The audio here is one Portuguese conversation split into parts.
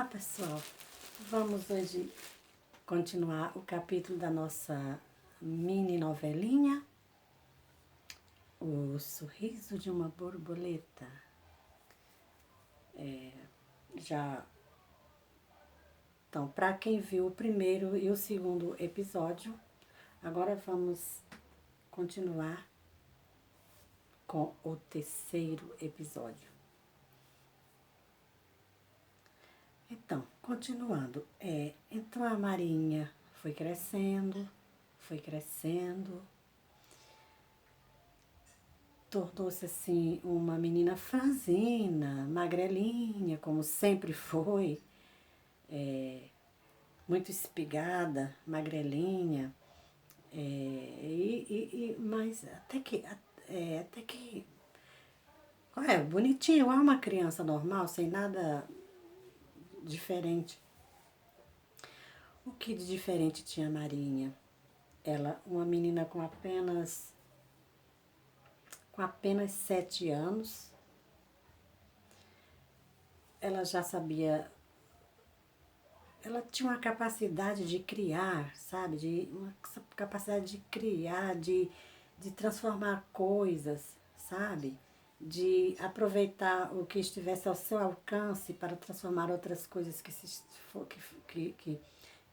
pessoal, vamos hoje continuar o capítulo da nossa mini novelinha, O Sorriso de uma Borboleta. Então, para quem viu o primeiro e o segundo episódio, agora vamos continuar com o terceiro episódio. Então, continuando, então a Marinha foi crescendo, tornou-se assim uma menina franzina, magrelinha, como sempre foi, muito espigada, magrelinha, mas até que, bonitinha, igual uma criança normal, sem nada diferente. O que de diferente tinha a Marinha? Ela, uma menina com apenas 7 anos, ela já sabia, ela tinha uma capacidade de criar, sabe? Uma capacidade de criar, de transformar coisas, sabe? De aproveitar o que estivesse ao seu alcance para transformar outras coisas que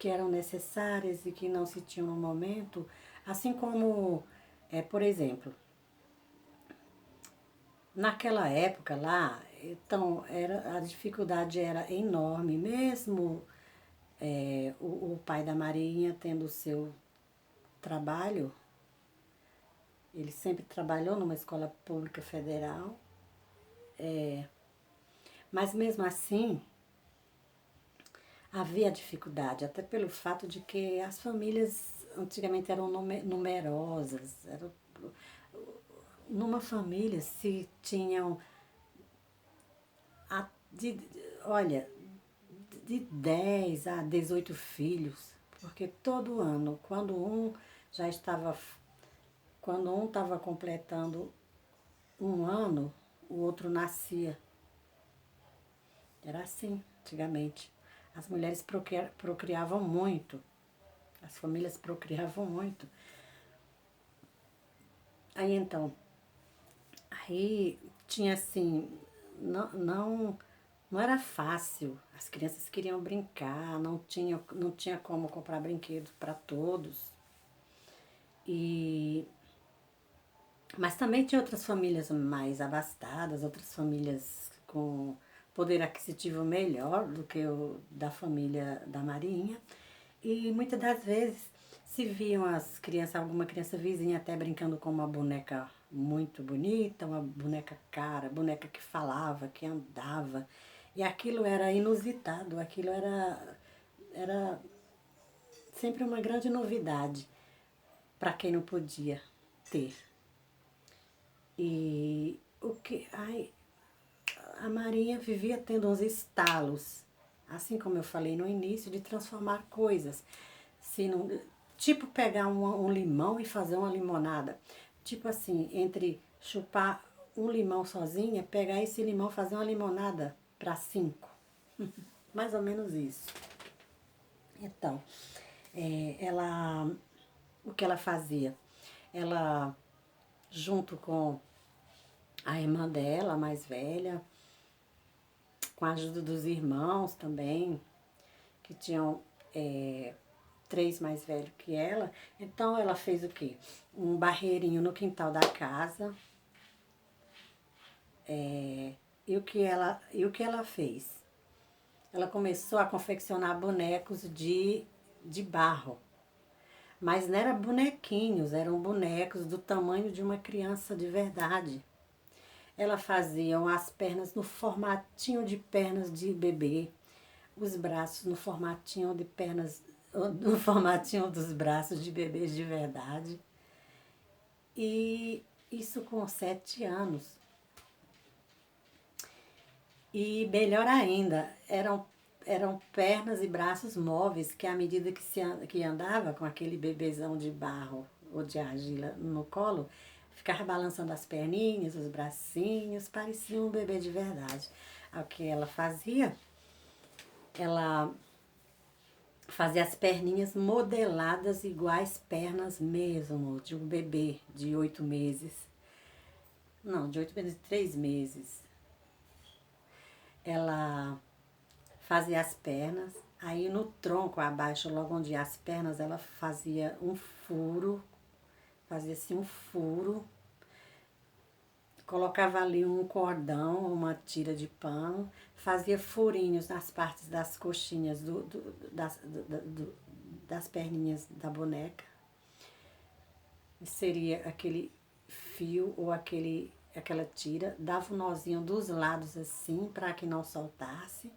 eram necessárias e que não se tinham no momento. Assim como, por exemplo, naquela época lá, então a dificuldade era enorme, mesmo o pai da Marinha tendo o seu trabalho. Ele sempre trabalhou numa escola pública federal, mas mesmo assim havia dificuldade, até pelo fato de que as famílias antigamente eram numerosas. Numa família se tinham, olha, de 10 a 18 filhos, porque todo ano, quando um estava completando um ano, o outro nascia. Era assim, antigamente. As mulheres procriavam muito, as famílias procriavam muito. Aí tinha assim, não era fácil. As crianças queriam brincar, não tinha como comprar brinquedos para todos. Mas também tinha outras famílias mais abastadas, outras famílias com poder aquisitivo melhor do que o da família da Marinha. E muitas das vezes se viam alguma criança vizinha até brincando com uma boneca muito bonita, uma boneca cara, boneca que falava, que andava. E aquilo era inusitado, aquilo era sempre uma grande novidade para quem não podia ter. E a Marinha vivia tendo uns estalos, assim como eu falei no início, de transformar coisas. Tipo pegar um limão e fazer uma limonada. Tipo assim, entre chupar um limão sozinha, pegar esse limão e fazer uma limonada para 5. Mais ou menos isso. Então, o que ela fazia? Ela, junto com a irmã dela, a mais velha, com a ajuda dos irmãos também, que tinham 3 mais velhos que ela. Então ela fez o quê? Um barreirinho no quintal da casa. E o que ela fez? Ela começou a confeccionar bonecos de barro. Mas não eram bonequinhos, eram bonecos do tamanho de uma criança de verdade. Ela fazia as pernas no formatinho de pernas de bebê, os braços no formatinho dos braços de bebês de verdade. E isso com 7 anos. E melhor ainda, eram pernas e braços móveis que à medida que andava com aquele bebezão de barro ou de argila no colo, ficava balançando as perninhas, os bracinhos, parecia um bebê de verdade. O que ela fazia? ela fazia as perninhas modeladas iguais pernas mesmo, de um bebê de 8 meses. Não, de 8 meses, 3 meses. Ela fazia as pernas, aí no tronco abaixo, logo onde as pernas, ela fazia um furo, fazia assim um furo, colocava ali um cordão, uma tira de pano, fazia furinhos nas partes das coxinhas, das perninhas da boneca. E seria aquele fio ou aquela tira, dava um nozinho dos lados assim, para que não soltasse.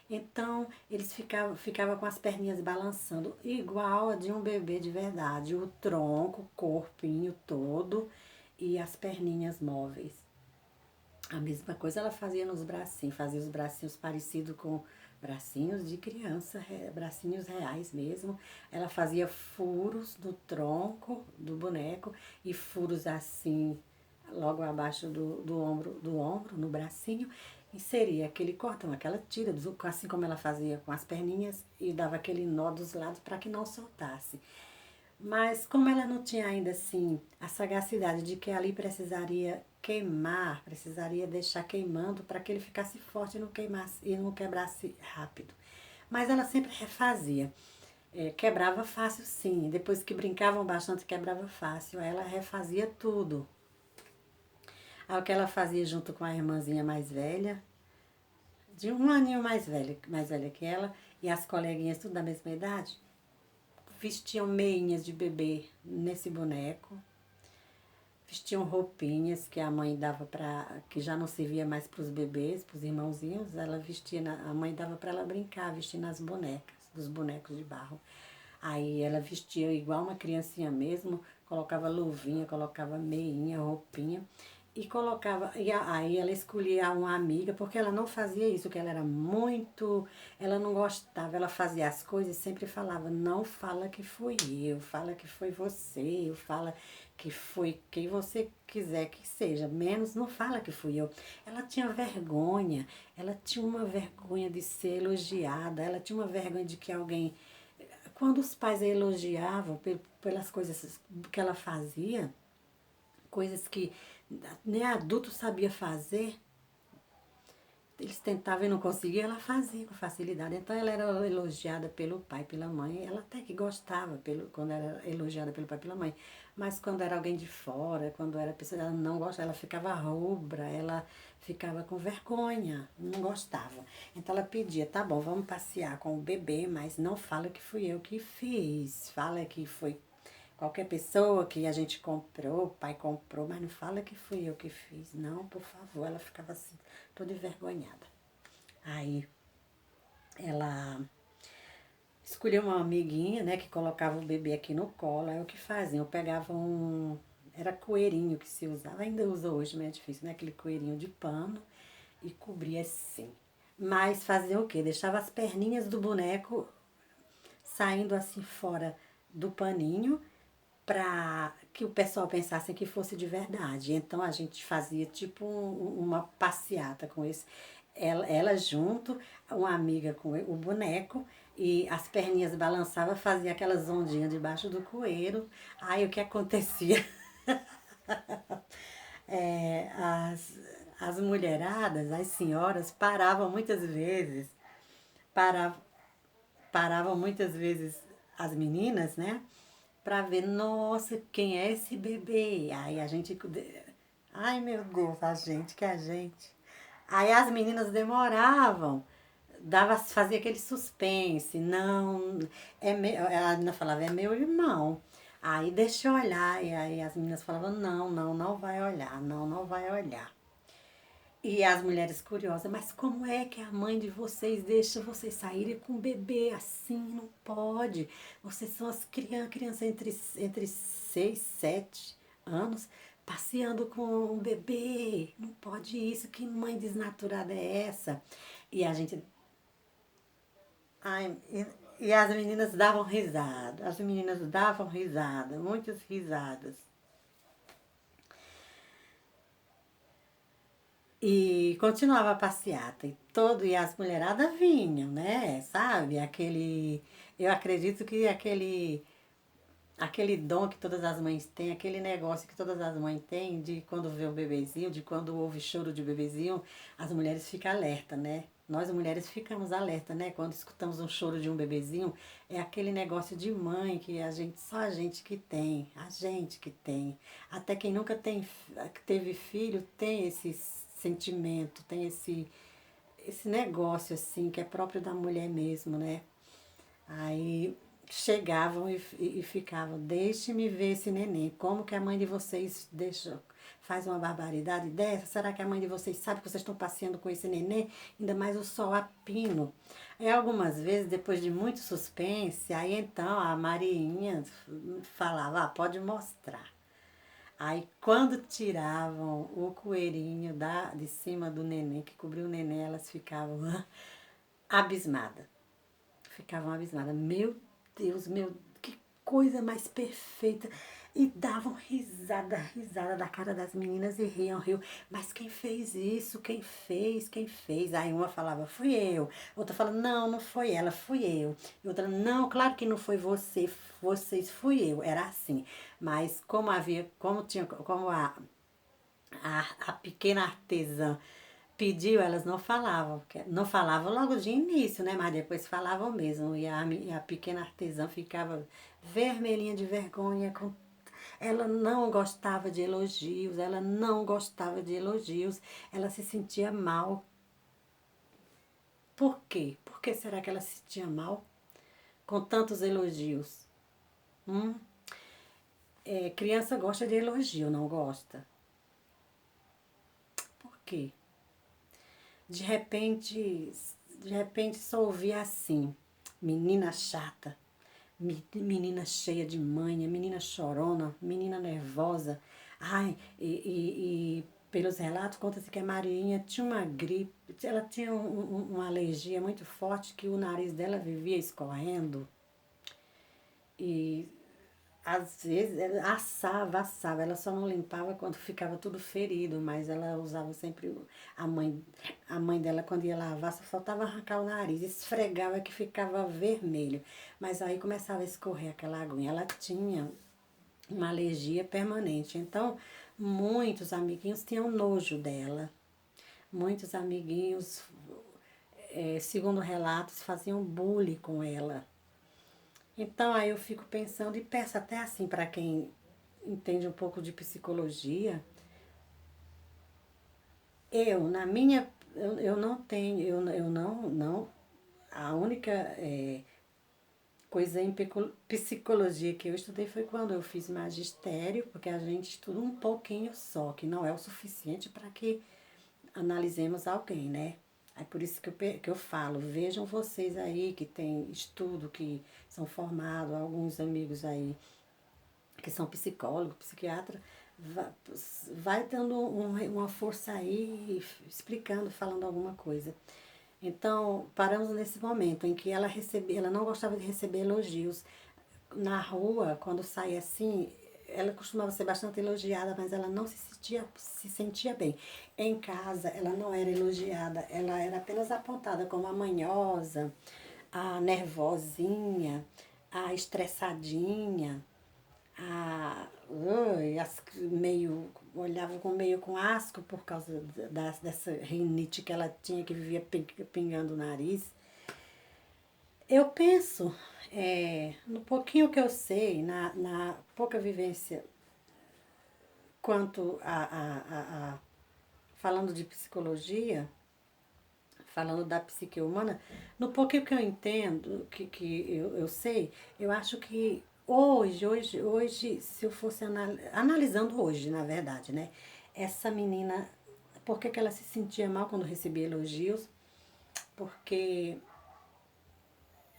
Então, eles ficava com as perninhas balançando, igual a de um bebê de verdade. O tronco, o corpinho todo e as perninhas móveis. A mesma coisa ela fazia nos bracinhos, fazia os bracinhos parecidos com bracinhos de criança, bracinhos reais mesmo. Ela fazia furos no tronco do boneco e furos assim, logo abaixo do ombro, no bracinho. E seria aquele cordão, aquela tira, assim como ela fazia com as perninhas, e dava aquele nó dos lados para que não soltasse. Mas como ela não tinha ainda assim a sagacidade de que ali precisaria queimar, precisaria deixar queimando para que ele ficasse forte e não queimasse e não quebrasse rápido. Mas ela sempre refazia. Quebrava fácil sim, depois que brincavam bastante quebrava fácil. Aí ela refazia tudo. Aí o que ela fazia junto com a irmãzinha mais velha, de um aninho mais velha que ela, e as coleguinhas tudo da mesma idade, vestiam meinhas de bebê nesse boneco, vestiam roupinhas que a mãe dava que já não servia mais para os bebês, para os irmãozinhos, ela vestia, a mãe dava para ela brincar, vestindo as bonecas, dos bonecos de barro. Aí ela vestia igual uma criancinha mesmo, colocava luvinha, colocava meinha, roupinha, e colocava, e aí ela escolhia uma amiga, porque ela não fazia isso, que ela era muito, ela não gostava, ela fazia as coisas e sempre falava, não fala que fui eu, fala que foi você, fala que foi quem você quiser que seja, menos não fala que fui eu. Ela tinha vergonha, ela tinha uma vergonha de ser elogiada, ela tinha uma vergonha de que alguém, quando os pais a elogiavam pelas coisas que ela fazia, coisas que nem adulto sabia fazer, eles tentavam e não conseguiam, ela fazia com facilidade. Então ela era elogiada pelo pai, pela mãe, ela até que gostava quando era elogiada pelo pai e pela mãe. Mas quando era alguém de fora, quando era pessoa, ela não gostava, ela ficava rubra, ela ficava com vergonha, não gostava. Então ela pedia, tá bom, vamos passear com o bebê, mas não fala que fui eu que fiz, fala que foi qualquer pessoa que a gente comprou, o pai comprou, mas não fala que fui eu que fiz. Não, por favor. Ela ficava assim, toda envergonhada. Aí ela escolheu uma amiguinha, né, que colocava o bebê aqui no colo. Aí o que faziam? Eu pegava era coeirinho que se usava, ainda usa hoje, mas é difícil, né? Aquele coeirinho de pano e cobria assim. Mas fazia o quê? Deixava as perninhas do boneco saindo assim fora do paninho para que o pessoal pensasse que fosse de verdade. Então a gente fazia tipo uma passeata com esse. Ela junto, uma amiga com o boneco, e as perninhas balançavam, fazia aquelas ondinhas debaixo do coeiro. Aí o que acontecia? É, as mulheradas, as senhoras, paravam, paravam muitas vezes as meninas, né? Pra ver, nossa, quem é esse bebê? Aí a gente. Ai, meu Deus, a gente. Aí as meninas demoravam, fazia aquele suspense. Não, a menina falava, é meu irmão. Aí deixa eu olhar. E aí as meninas falavam, não, não, não vai olhar, não, não vai olhar. E as mulheres curiosas, mas como é que a mãe de vocês deixa vocês saírem com o bebê assim? Não pode. Vocês são as crianças entre 6 7 anos passeando com um bebê. Não pode isso. Que mãe desnaturada é essa? E a gente. Ai, e as meninas davam risada. As meninas davam risada, muitas risadas. E continuava a passeata. E as mulheradas vinham, né? Sabe? Eu acredito que aquele dom que todas as mães têm, aquele negócio que todas as mães têm de quando vê o bebezinho, de quando ouve choro de bebezinho, as mulheres ficam alerta, né? Nós mulheres ficamos alerta, né? Quando escutamos um choro de um bebezinho, é aquele negócio de mãe que só a gente que tem, a gente que tem. Até quem nunca teve filho tem esse sentimento, tem esse negócio assim que é próprio da mulher mesmo, né? Aí chegavam e ficavam, deixe-me ver esse neném. Como que a mãe de vocês faz uma barbaridade dessa? Será que a mãe de vocês sabe que vocês estão passeando com esse neném? Ainda mais o sol a pino. Aí algumas vezes, depois de muito suspense, aí então a Mariinha falava, pode mostrar. Aí quando tiravam o coelhinho de cima do neném, que cobriu o neném, elas ficavam abismadas. Ficavam abismadas. Meu Deus, que coisa mais perfeita. E davam risada da cara das meninas e riam. Mas quem fez isso? Quem fez? Quem fez? Aí uma falava, fui eu. Outra falava, não, não foi ela, fui eu. E outra, não, claro que não foi vocês, fui eu. Era assim. Mas como a pequena artesã pediu, elas não falavam. Não falavam logo de início, né? Mas depois falavam mesmo. E a pequena artesã ficava vermelhinha de vergonha. Ela não gostava de elogios, ela não gostava de elogios. Ela se sentia mal. Por quê? Por que será que ela se sentia mal com tantos elogios? Hum? Criança gosta de elogio, não gosta? Por quê? De repente, só ouvia assim, menina chata, menina cheia de manha, menina chorona, menina nervosa. Ai, e pelos relatos conta-se que a Marinha tinha uma gripe, ela tinha uma alergia muito forte que o nariz dela vivia escorrendo. E às vezes ela assava, ela só não limpava quando ficava tudo ferido, mas ela usava sempre a mãe, a mãe dela quando ia lavar, só faltava arrancar o nariz, esfregava que ficava vermelho, mas aí começava a escorrer aquela aguinha. Ela tinha uma alergia permanente, então muitos amiguinhos tinham nojo dela, muitos amiguinhos, segundo relatos, faziam bullying com ela. Então aí eu fico pensando e peço até assim para quem entende um pouco de psicologia. Eu não tenho, eu não, a única coisa em psicologia que eu estudei foi quando eu fiz magistério, porque a gente estuda um pouquinho só, que não é o suficiente para que analisemos alguém, né? É por isso que eu falo, vejam vocês aí que tem estudo, que são formados, alguns amigos aí que são psicólogos, psiquiatra, vai dando uma força aí, explicando, falando alguma coisa. Então, paramos nesse momento em que ela não gostava de receber elogios. Na rua, quando saía assim, ela costumava ser bastante elogiada, mas ela não se sentia bem. Em casa, ela não era elogiada, ela era apenas apontada como a manhosa, a nervosinha, a estressadinha, olhava com asco por causa dessa rinite que ela tinha, que vivia pingando o nariz. Eu penso, no pouquinho que eu sei, na pouca vivência quanto falando de psicologia, falando da psique humana, no pouquinho que eu entendo, que eu sei, eu acho que hoje, se eu fosse analisando hoje, na verdade, né? Essa menina, por que ela se sentia mal quando recebia elogios? Porque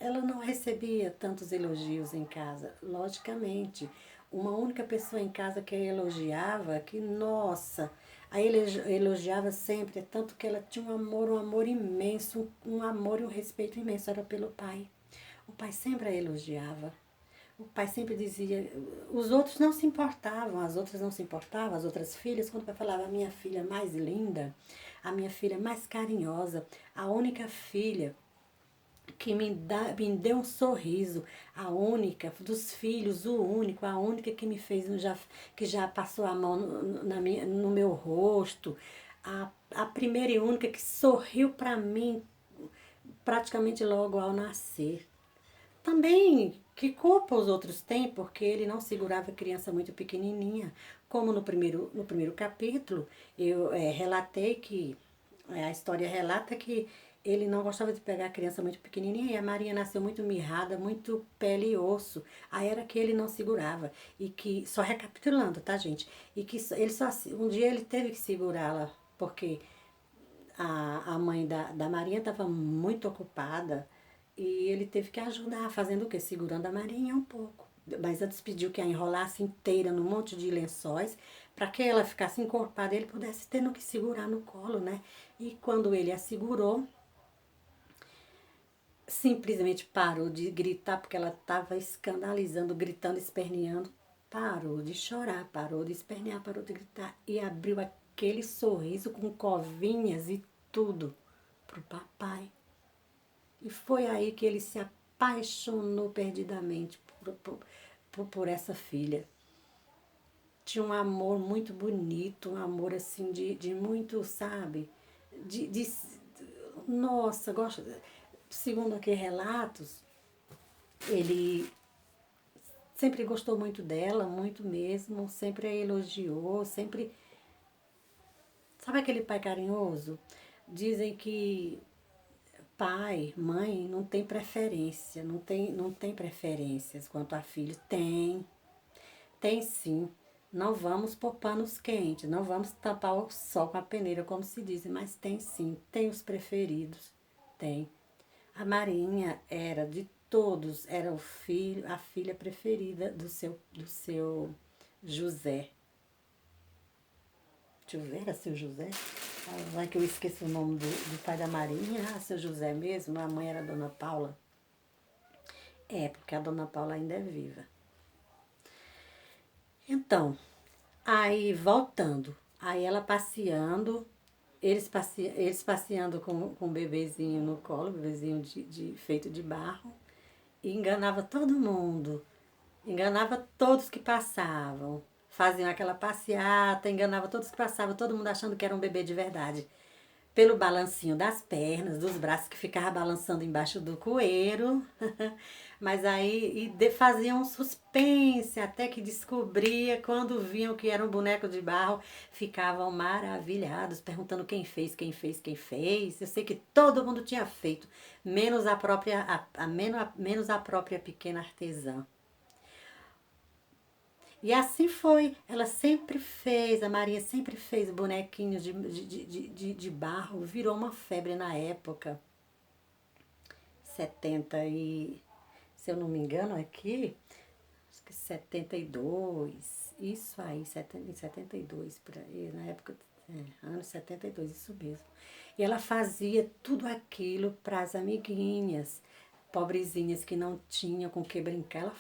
ela não recebia tantos elogios em casa, logicamente. Uma única pessoa em casa que a elogiava, que nossa, aí ele elogiava sempre, tanto que ela tinha um amor imenso, um amor e um respeito imenso, era pelo pai. O pai sempre a elogiava. O pai sempre dizia, os outros não se importavam, as outras não se importavam, as outras filhas, quando o pai falava, a minha filha mais linda, a minha filha mais carinhosa, a única filha que me deu um sorriso, a única dos filhos, o único, a única que me fez, que já passou a mão no meu rosto, a primeira e única que sorriu para mim praticamente logo ao nascer. Também, que culpa os outros têm, porque ele não segurava a criança muito pequenininha. Como no primeiro capítulo, eu relatei que, a história relata que ele não gostava de pegar a criança muito pequenininha e a Marinha nasceu muito mirrada, muito pele e osso. Aí era que ele não segurava. E que, só recapitulando, tá, gente? E que ele só, um dia ele teve que segurá-la, porque a mãe da Marinha estava muito ocupada e ele teve que ajudar, fazendo o quê? Segurando a Marinha um pouco. Mas antes pediu que a enrolasse inteira num monte de lençóis para que ela ficasse encorpada e ele pudesse ter no que segurar no colo, né? E quando ele a segurou, simplesmente parou de gritar porque ela estava escandalizando, gritando, esperneando. Parou de chorar, parou de espernear, parou de gritar e abriu aquele sorriso com covinhas e tudo pro papai. E foi aí que ele se apaixonou perdidamente por essa filha. Tinha um amor muito bonito, um amor assim de muito, sabe? De nossa, gosto. Segundo aqui relatos, ele sempre gostou muito dela, muito mesmo, sempre a elogiou, sempre. Sabe aquele pai carinhoso? Dizem que pai, mãe, não tem preferência, não tem preferências quanto a filho. Tem sim. Não vamos pôr panos quentes, não vamos tapar o sol com a peneira, como se diz, mas tem sim, tem os preferidos, tem. A Marinha era de todos, era o filho, a filha preferida do seu José. Deixa eu ver, era seu José? Vai que eu esqueci o nome do pai da Marinha. Ah, seu José mesmo, a mãe era a Dona Paula. É, porque a Dona Paula ainda é viva. Então, aí voltando, aí ela passeando, eles passeando com um bebezinho no colo, bebezinho feito de barro, e enganava todo mundo, enganava todos que passavam. Faziam aquela passeata, enganava todos que passavam, todo mundo achando que era um bebê de verdade. Pelo balancinho das pernas, dos braços que ficava balançando embaixo do coeiro. Mas aí faziam um suspense até que descobria, quando viam que era um boneco de barro, ficavam maravilhados, perguntando quem fez, quem fez, quem fez. Eu sei que todo mundo tinha feito, menos a própria, menos a própria pequena artesã. E assim foi, ela sempre fez, a Maria sempre fez bonequinhos de barro, virou uma febre na época, 70 e, se eu não me engano aqui, acho que 72, isso aí, 72 por aí, na época, anos 72, isso mesmo. E ela fazia tudo aquilo para as amiguinhas, pobrezinhas que não tinham com que brincar, ela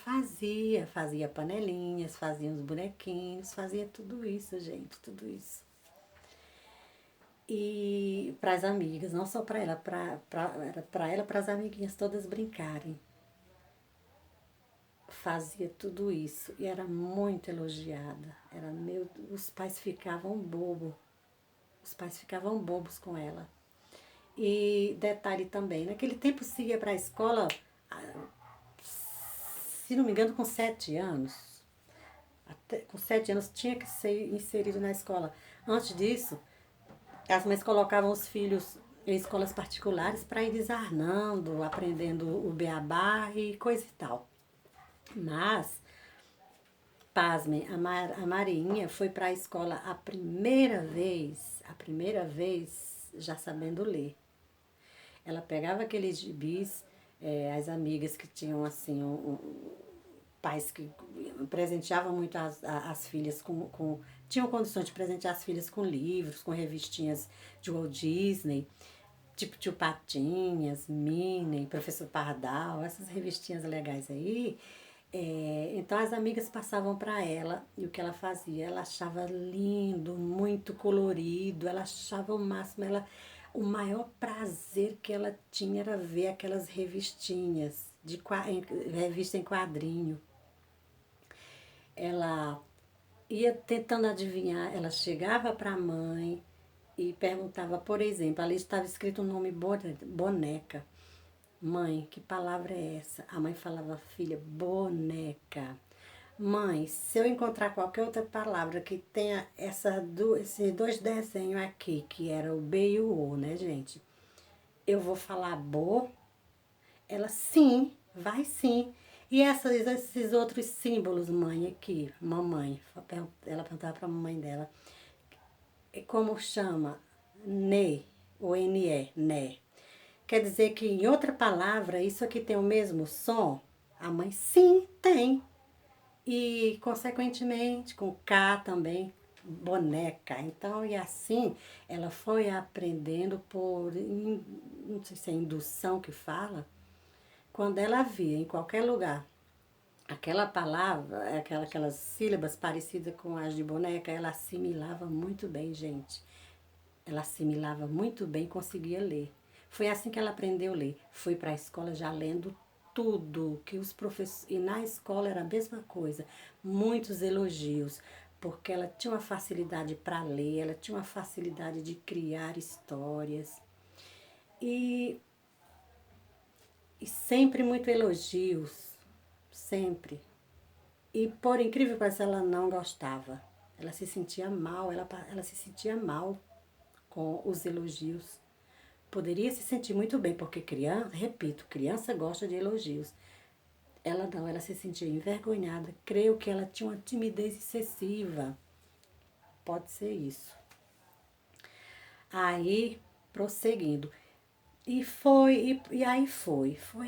fazia panelinhas, fazia uns bonequinhos, fazia tudo isso, gente, tudo isso. E para as amigas, não só para ela, para ela, para as amiguinhas todas brincarem. Fazia tudo isso e era muito elogiada. Os pais ficavam bobos. Os pais ficavam bobos com ela. E detalhe também, naquele tempo se ia para a escola, se não me engano, com 7 anos. Até, com 7 anos tinha que ser inserido na escola. Antes disso, as mães colocavam os filhos em escolas particulares para ir desarnando, aprendendo o beabá e coisa e tal. Mas, pasmem, a Marinha foi para a escola a primeira vez já sabendo ler. Ela pegava aqueles gibis, as amigas que tinham assim, pais que presenteavam muito as filhas tinham condições de presentear as filhas com livros, com revistinhas de Walt Disney, tipo Tio Patinhas, Minnie, Professor Pardal, essas revistinhas legais aí. Então as amigas passavam para ela e o que ela fazia? Ela achava lindo, muito colorido, ela achava o máximo, o maior prazer que ela tinha era ver aquelas revistinhas, revista em quadrinho. Ela ia tentando adivinhar, ela chegava para a mãe e perguntava, por exemplo, ali estava escrito o nome boneca. Mãe, que palavra é essa? A mãe falava, filha, boneca. Mãe, se eu encontrar qualquer outra palavra que tenha esses dois desenhos aqui, que era o B e o O, né, gente? Eu vou falar bo. Ela, sim, vai sim. E esses outros símbolos, mãe, aqui, mamãe. Ela perguntava para a mamãe dela. Como chama? Ne, o NE, né? Quer dizer que, em outra palavra, isso aqui tem o mesmo som? A mãe, sim, tem. E, consequentemente, com K também, boneca. Então, e assim, ela foi aprendendo não sei se é indução que fala, quando ela via em qualquer lugar aquela palavra, aquelas sílabas parecidas com as de boneca, ela assimilava muito bem, gente. Ela assimilava muito bem, conseguia ler. Foi assim que ela aprendeu a ler. Foi para a escola já lendo tudo que os professores. E na escola era a mesma coisa. Muitos elogios, porque ela tinha uma facilidade para ler, ela tinha uma facilidade de criar histórias. E, e sempre muito elogios. Sempre. E por incrível que pareça, ela não gostava. Ela se sentia mal, ela se sentia mal com os elogios. Poderia se sentir muito bem, porque criança, repito, criança gosta de elogios. Ela não, ela se sentia envergonhada. Creio que ela tinha uma timidez excessiva. Pode ser isso. Aí, prosseguindo. Foi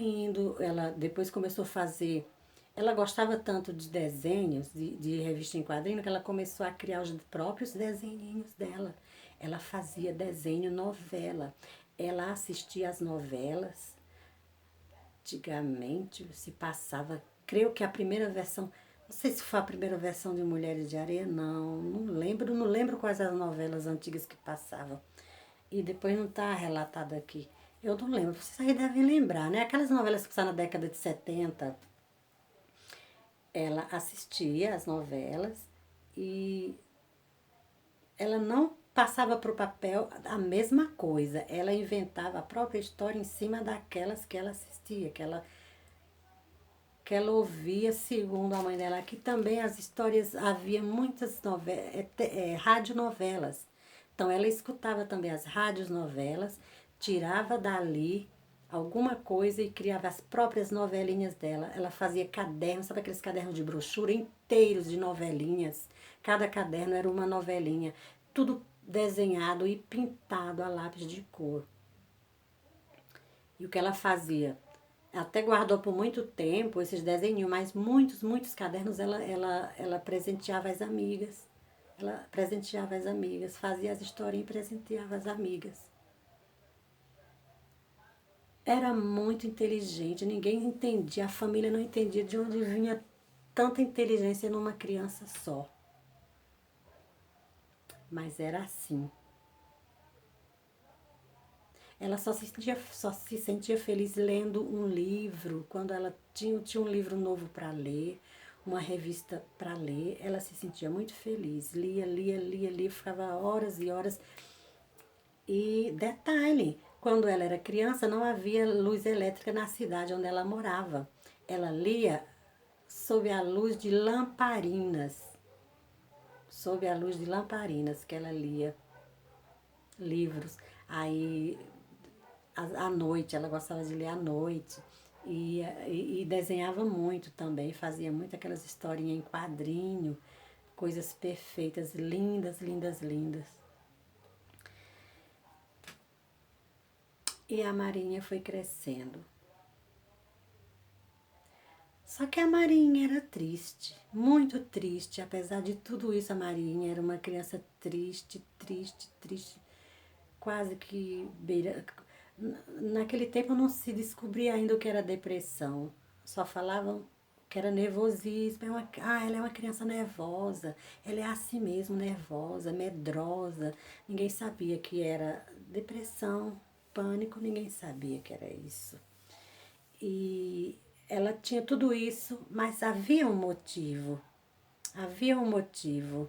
indo. Ela depois começou a fazer. Ela gostava tanto de desenhos, de revista em quadrinho, que ela começou a criar os próprios desenhinhos dela. Ela fazia desenho, novela. Ela assistia às novelas. Antigamente se passava, creio que a primeira versão, não sei se foi a primeira versão de Mulheres de Areia, não lembro quais as novelas antigas que passavam. E depois não está relatado aqui. Eu não lembro, vocês aí devem lembrar, né? Aquelas novelas que passaram na década de 70, ela assistia às novelas e ela não passava para o papel a mesma coisa. Ela inventava a própria história em cima daquelas que ela assistia, que ela ouvia, segundo a mãe dela, que também as histórias, havia muitas radionovelas. Então ela escutava também as radionovelas, tirava dali alguma coisa e criava as próprias novelinhas dela. Ela fazia cadernos, sabe aqueles cadernos de brochura inteiros de novelinhas? Cada caderno era uma novelinha, tudo desenhado e pintado a lápis de cor. E o que ela fazia? Até guardou por muito tempo esses desenhos, mas muitos cadernos ela presenteava as amigas. Ela presenteava as amigas, fazia as historinhas e presenteava as amigas. Era muito inteligente, ninguém entendia, a família não entendia de onde vinha tanta inteligência numa criança só. Mas era assim. Ela só se sentia feliz lendo um livro, quando ela tinha um livro novo para ler, uma revista para ler, ela se sentia muito feliz. Lia, ficava horas e horas. E detalhe, quando ela era criança não havia luz elétrica na cidade onde ela morava. Ela lia sob a luz de lamparinas. Sob a luz de lamparinas que ela lia livros. Aí à noite, ela gostava de ler à noite. E desenhava muito também, fazia muito aquelas historinhas em quadrinho, coisas perfeitas, lindas, lindas, lindas. E a Marinha foi crescendo. Só que a Marinha era triste, muito triste. Apesar de tudo isso, a Marinha era uma criança triste, triste, triste. Quase que beira. Naquele tempo não se descobria ainda o que era depressão. Só falavam que era nervosismo. Ela é uma criança nervosa, ela é assim mesmo, nervosa, medrosa. Ninguém sabia que era depressão, pânico, ninguém sabia que era isso. E ela tinha tudo isso, mas havia um motivo. Havia um motivo.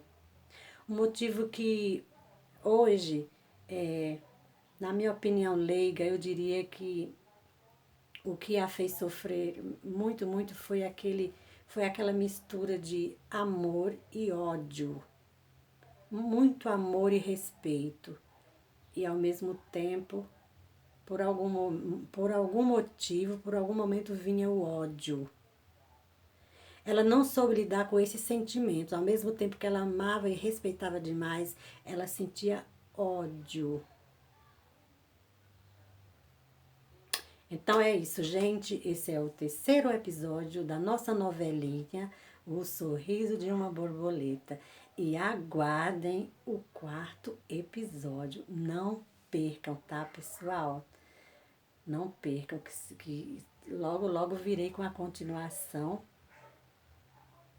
Um motivo que hoje, na minha opinião leiga, eu diria que o que a fez sofrer muito, muito foi aquela mistura de amor e ódio. Muito amor e respeito. E ao mesmo tempo, por algum motivo, por algum momento vinha o ódio. Ela não soube lidar com esses sentimentos. Ao mesmo tempo que ela amava e respeitava demais, ela sentia ódio. Então é isso, gente. Esse é o terceiro episódio da nossa novelinha, O Sorriso de uma Borboleta. E aguardem o quarto episódio. Não percam, tá, pessoal? Não percam, que logo, logo virei com a continuação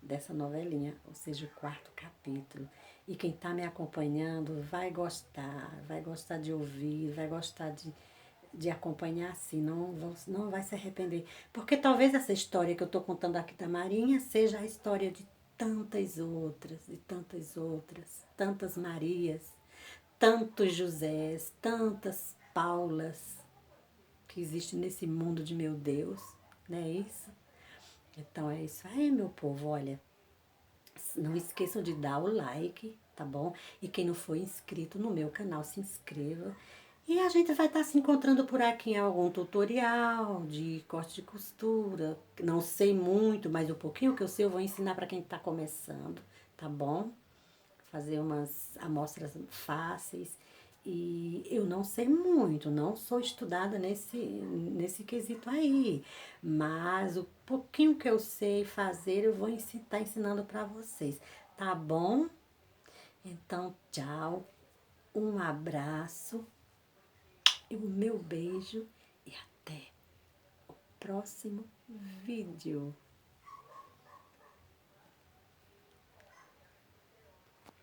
dessa novelinha, ou seja, o quarto capítulo. E quem está me acompanhando vai gostar de ouvir, vai gostar de acompanhar assim, não vai se arrepender. Porque talvez essa história que eu estou contando aqui da Marinha seja a história de tantas outras, tantas Marias, tantos Josés, tantas Paulas que existem nesse mundo de meu Deus, não é isso? Então é isso aí, meu povo, olha. Não esqueçam de dar o like, tá bom? E quem não for inscrito no meu canal, se inscreva. E a gente vai estar se encontrando por aqui em algum tutorial de corte de costura. Não sei muito, mas o pouquinho que eu sei eu vou ensinar para quem está começando, tá bom? Fazer umas amostras fáceis. E eu não sei muito, não sou estudada nesse quesito aí. Mas o pouquinho que eu sei fazer, eu vou estar ensinando para vocês, tá bom? Então, tchau, um abraço, e o meu beijo e até o próximo vídeo.